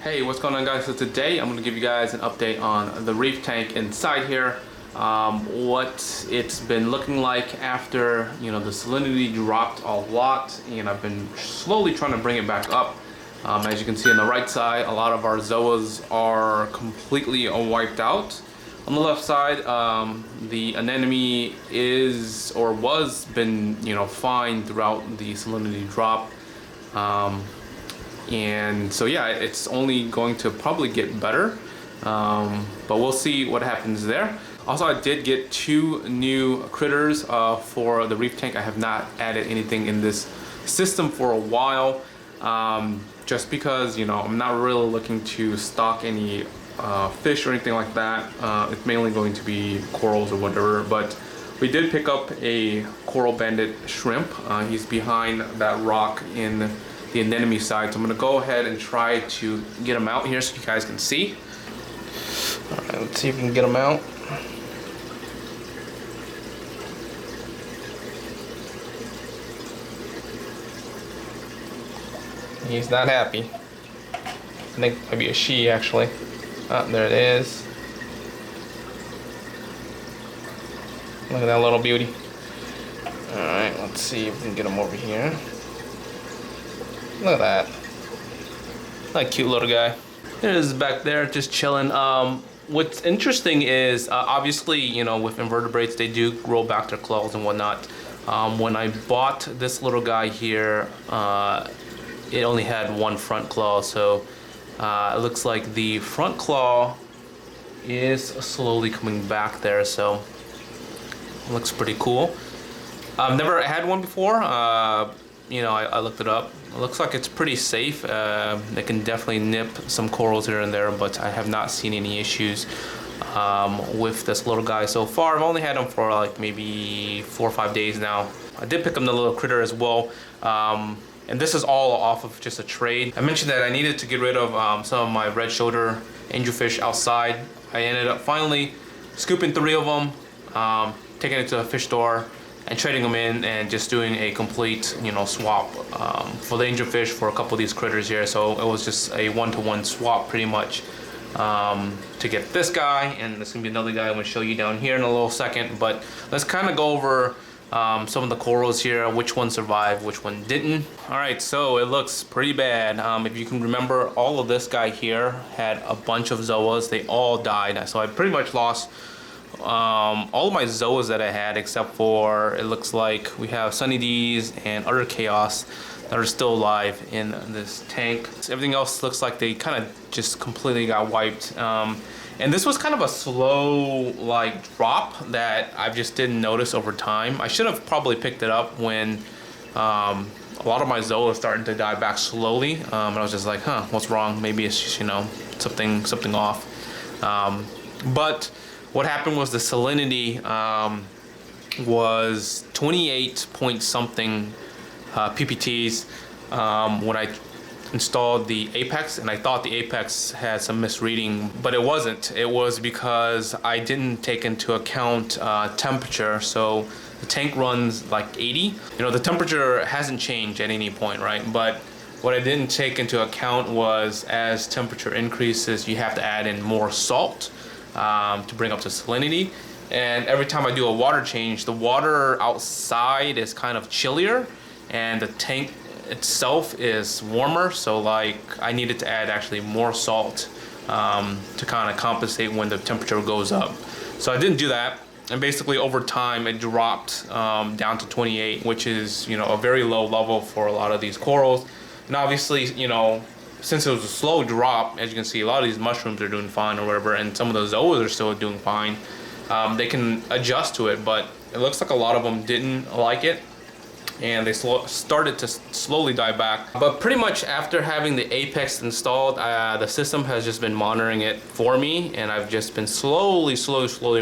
Hey, what's going on, guys? So today I'm going to give you guys an update on the reef tank inside here, what it's been looking like after the salinity dropped a lot, and I've been slowly trying to bring it back up. As you can see on the right side, a lot of our zoas are completely wiped out. On the left side, the anemone is or was been fine throughout the salinity drop. And so yeah, it's only going to probably get better, but we'll see what happens there. Also, I did get 2 new critters for the reef tank. I have not added anything in this system for a while, just because I'm not really looking to stock any fish or anything like that. It's mainly going to be corals or whatever, but we did pick up a coral banded shrimp. He's behind that rock in the anemone side, so I'm gonna go ahead and try to get him out here so you guys can see. All right, let's see if we can get him out. He's not happy. I think maybe a she actually. Ah, there it is. Look at that little beauty. All right, let's see if we can get him over here. Look at that. That cute little guy. There it is back there, just chilling. What's interesting is, obviously, with invertebrates, they do grow back their claws and whatnot. When I bought this little guy here, it only had 1 front claw, so it looks like the front claw is slowly coming back there, so it looks pretty cool. I've never had one before. I looked it up. It looks like it's pretty safe. They can definitely nip some corals here and there, but I have not seen any issues with this little guy so far. I've only had him for like maybe 4 or 5 days now. I did pick up the little critter as well. And this is all off of just a trade. I mentioned that I needed to get rid of some of my red shoulder angelfish outside. I ended up finally scooping 3 of them, taking it to a fish store, and trading them in and just doing a complete swap for the angelfish for a couple of these critters here. So it was just a 1-to-1 swap pretty much to get this guy, and there's gonna be another guy I'm gonna show you down here in a little second. But let's kind of go over some of the corals here, which one survived, which one didn't. All right, so it looks pretty bad. If you can remember, all of this guy here had a bunch of zoas. They all died, so I pretty much lost all of my zoas that I had, except for, it looks like we have Sunny D's and other chaos that are still alive in this tank. Everything else looks like they kind of just completely got wiped. And this was kind of a slow drop that I just didn't notice over time. I should have probably picked it up when a lot of my zoas started to die back slowly. And I was just like, huh, what's wrong? Maybe it's just, something off. But what happened was the salinity was 28 point something ppts when I installed the Apex, and I thought the Apex had some misreading, but it wasn't. It was because I didn't take into account temperature. So the tank runs like 80. The temperature hasn't changed at any point, right? But what I didn't take into account was, as temperature increases, you have to add in more salt to bring up the salinity. And every time I do a water change, the water outside is kind of chillier and the tank itself is warmer, so I needed to add actually more salt to kind of compensate when the temperature goes up. So I didn't do that, and basically over time it dropped down to 28, which is a very low level for a lot of these corals. And obviously, since it was a slow drop, as you can see, a lot of these mushrooms are doing fine or whatever, and some of the zoas are still doing fine. They can adjust to it, but it looks like a lot of them didn't like it, and they started to slowly die back. But pretty much after having the Apex installed, the system has just been monitoring it for me, and I've just been slowly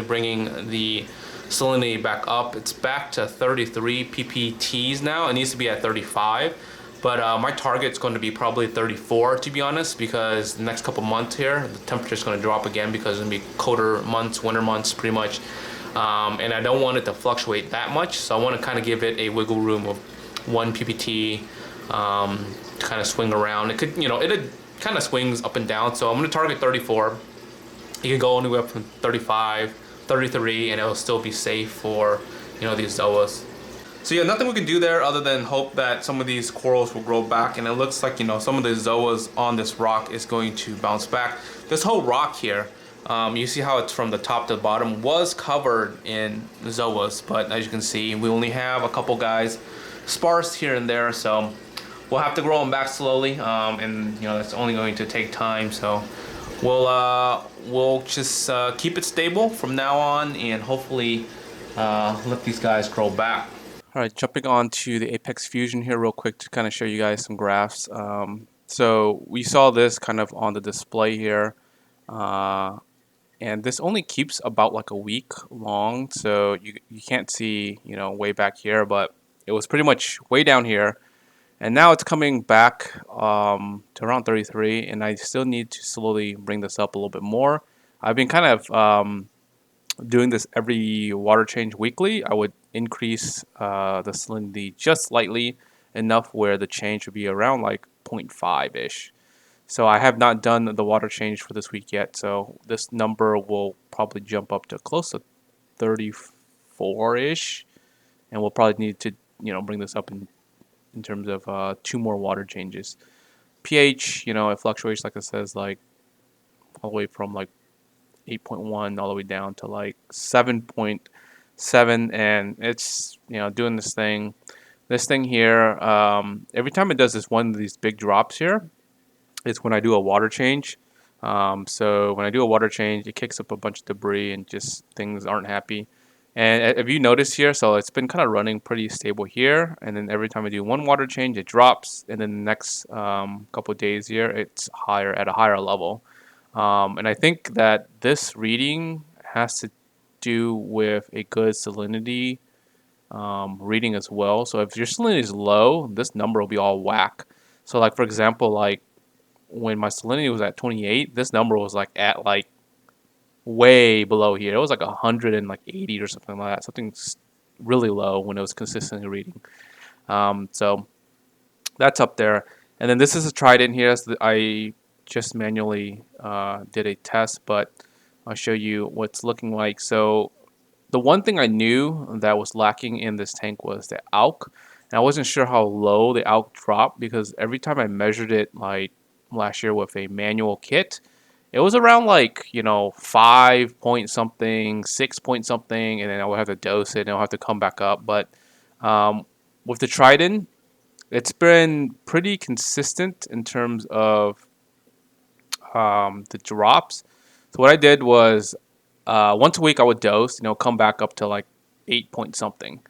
bringing the salinity back up. It's back to 33 ppts now. It needs to be at 35. But my target's going to be probably 34, to be honest, because the next couple months here, the temperature's going to drop again because it's going to be colder months, winter months, pretty much. And I don't want it to fluctuate that much, so I want to kind of give it a wiggle room of 1 ppt to kind of swing around. It could, it'd kind of swings up and down. So I'm going to target 34. You can go anywhere from 35, 33, and it'll still be safe for, you know, these zoas. So yeah, nothing we can do there other than hope that some of these corals will grow back. And it looks like, you know, some of the zoas on this rock is going to bounce back. This whole rock here, you see how it's from the top to the bottom, was covered in zoas. But as you can see, we only have a couple guys sparse here and there. So we'll have to grow them back slowly. And, you know, that's only going to take time. So we'll just keep it stable from now on and hopefully let these guys grow back. All right, jumping on to the Apex Fusion here real quick to kind of show you guys some graphs. So we saw this kind of on the display here. And this only keeps about like a week long. So you can't see, you know, way back here, but it was pretty much way down here. And now it's coming back to around 33. And I still need to slowly bring this up a little bit more. I've been kind of doing this every water change weekly. I would increase the salinity just slightly enough where the change would be around like 0.5-ish. So I have not done the water change for this week yet. So this number will probably jump up to close to 34-ish. And we'll probably need to, you know, bring this up in terms of 2 more water changes. pH, you know, it fluctuates like it says, like all the way from like 8.1 all the way down to like 7.7, and it's, you know, doing this thing here. Every time it does this one of these big drops here, it's when I do a water change. So when I do a water change, it kicks up a bunch of debris and just things aren't happy. And if you notice here, so it's been kind of running pretty stable here, and then every time I do one water change, it drops, and then the next couple of days here, it's higher at a higher level. And I think that this reading has to do with a good salinity reading as well. So if your salinity is low, this number will be all whack. So like for example, like when my salinity was at 28, this number was like at like way below here. It was like 180 or something like that. Something really low when it was consistently reading. So that's up there. And then this is a trident here. So I just manually did a test, but I'll show you what's looking like. So the one thing I knew that was lacking in this tank was the alk. And I wasn't sure how low the alk dropped because every time I measured it, like last year with a manual kit, it was around like, you know, 5 point something, 6 point something, and then I would have to dose it and I'll have to come back up. But with the trident, it's been pretty consistent in terms of the drops. So what I did was once a week I would dose, you know, come back up to like 8 point something,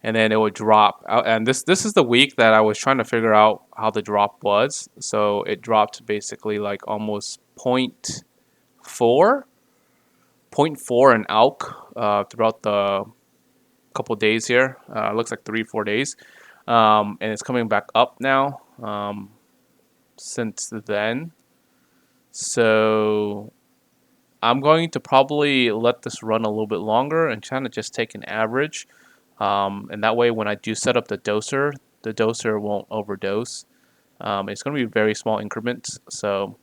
and then it would drop. And this is the week that I was trying to figure out how the drop was. So it dropped basically like almost 0.4 in alk throughout the couple days here. It looks like 3-4 days, and it's coming back up now since then. So I'm going to probably let this run a little bit longer and kind of just take an average. And that way when I do set up the doser won't overdose. It's going to be very small increments. So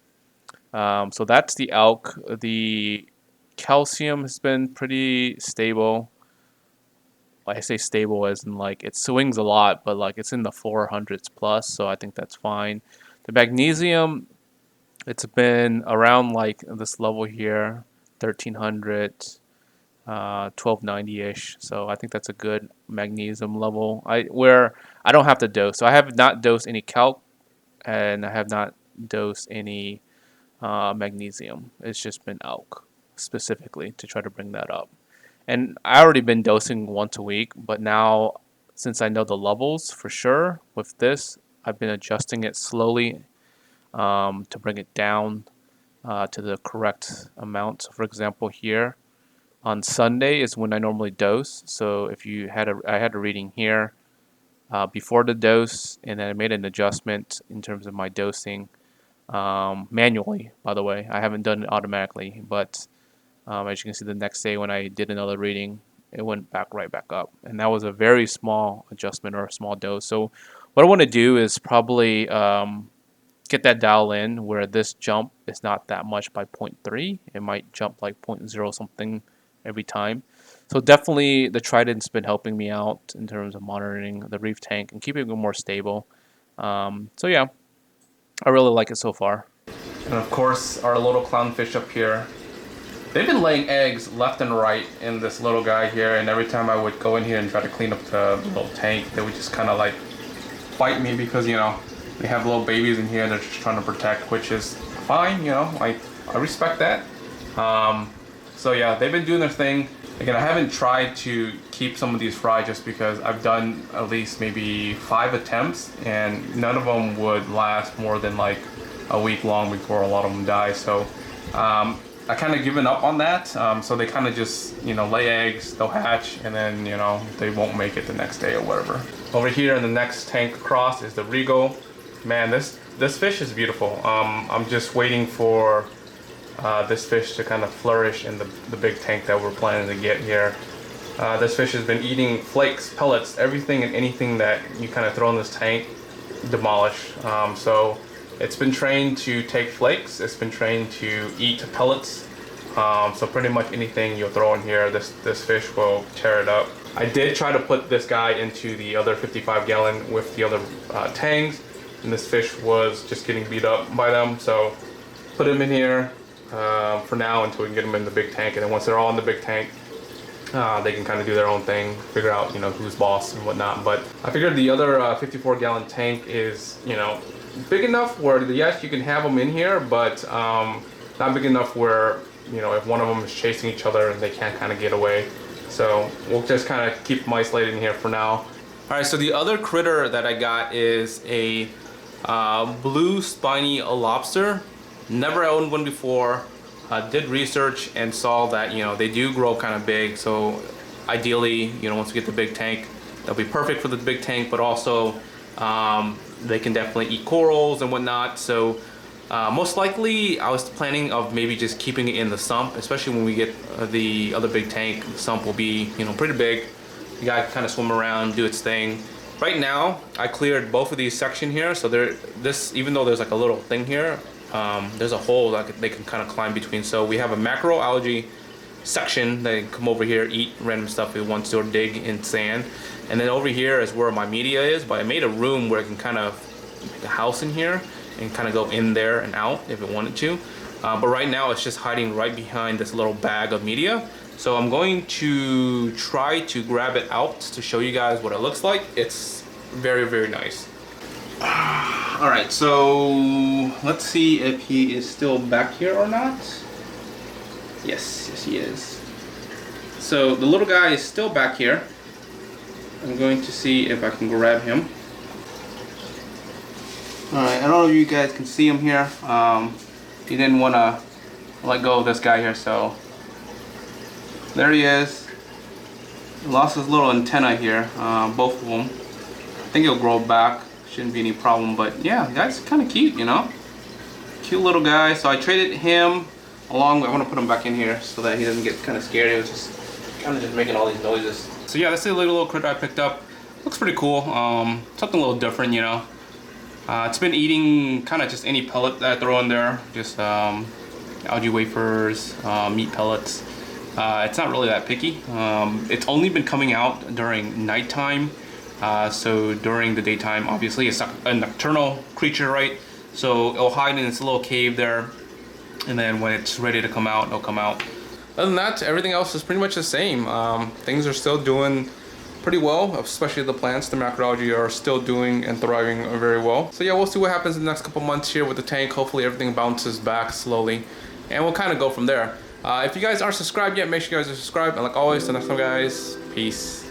that's the alk. The calcium has been pretty stable. I say stable as in like it swings a lot, but like it's in the 400s plus, so I think that's fine. The magnesium, it's been around like this level here, 1300, 1290-ish. So I think that's a good magnesium level. Where I don't have to dose. So I have not dosed any calc, and I have not dosed any magnesium. It's just been alk specifically to try to bring that up. And I already been dosing once a week, but now since I know the levels for sure with this, I've been adjusting it slowly to bring it down to the correct amount. So for example, here on Sunday is when I normally dose. So if you had I had a reading here before the dose, and then I made an adjustment in terms of my dosing manually. By the way, I haven't done it automatically, but as you can see, the next day when I did another reading, it went right back up, and that was a very small adjustment or a small dose. So what I want to do is probably get that dial in where this jump is not that much by 0.3. It might jump like 0.0 something every time. So definitely the Trident's been helping me out in terms of monitoring the reef tank and keeping it more stable. So yeah, I really like it so far. And of course, our little clownfish up here. They've been laying eggs left and right in this little guy here, and every time I would go in here and try to clean up the little tank, they would just kind of like fight me because, you know, they have little babies in here they're just trying to protect, which is fine, you know, I respect that. So yeah, they've been doing their thing. Again, I haven't tried to keep some of these fry just because I've done at least maybe 5 attempts and none of them would last more than like a week long before a lot of them die. So I kind of given up on that. So they kind of just, you know, lay eggs, they'll hatch, and then, you know, they won't make it the next day or whatever. Over here in the next tank across is the Rego Man. This fish is beautiful. I'm just waiting for this fish to kind of flourish in the big tank that we're planning to get here. This fish has been eating flakes, pellets, everything and anything that you kind of throw in this tank, demolish. So it's been trained to take flakes, it's been trained to eat pellets. So pretty much anything you'll throw in here, this fish will tear it up. I did try to put this guy into the other 55-gallon with the other tanks, and this fish was just getting beat up by them. So put him in here for now until we can get them in the big tank, and then once they're all in the big tank, they can kind of do their own thing, figure out, you know, who's boss and whatnot. But I figured the other 54-gallon tank is, you know, big enough where yes, you can have them in here, but not big enough where, you know, if one of them is chasing each other and they can't kind of get away. So we'll just kind of keep them isolated in here for now. All right, so the other critter that I got is a blue spiny lobster. Never owned one before. Did research and saw that, you know, they do grow kind of big. So ideally, you know, once we get the big tank, they'll be perfect for the big tank, but also they can definitely eat corals and whatnot. So most likely I was planning of maybe just keeping it in the sump, especially when we get the other big tank. The sump will be, you know, pretty big. The guy can kind of swim around, do its thing. Right now, I cleared both of these sections here. So even though there's like a little thing here, there's a hole that they can kind of climb between. So we have a macroalgae section. They can come over here, eat random stuff if it wants to, or dig in sand. And then over here is where my media is, but I made a room where I can kind of make a house in here and kind of go in there and out if it wanted to. But right now it's just hiding right behind this little bag of media. So I'm going to try to grab it out to show you guys what it looks like. It's very, very nice. All right, so let's see if he is still back here or not. Yes, yes he is. So the little guy is still back here. I'm going to see if I can grab him. Alright, I don't know if you guys can see him here. He didn't want to let go of this guy here, so there he is. He lost his little antenna here, both of them. I think he'll grow back, shouldn't be any problem, but yeah, the guy's kind of cute, you know. Cute little guy. So I traded him along with, I want to put him back in here so that he doesn't get kind of scared. He was just kind of just making all these noises. So yeah, that's a little critter I picked up. Looks pretty cool. Something a little different, you know. It's been eating kind of just any pellet that I throw in there, just algae wafers, meat pellets. It's not really that picky. It's only been coming out during nighttime, so during the daytime, obviously, it's a nocturnal creature, right? So it'll hide in its little cave there, and then when it's ready to come out, it'll come out. Other than that, everything else is pretty much the same. Things are still doing pretty well, especially the plants. The macroalgae are still doing and thriving very well. So yeah, we'll see what happens in the next couple months here with the tank. Hopefully everything bounces back slowly, and we'll kind of go from there. If you guys aren't subscribed yet, make sure you guys are subscribed. And like always, till next time, guys, peace.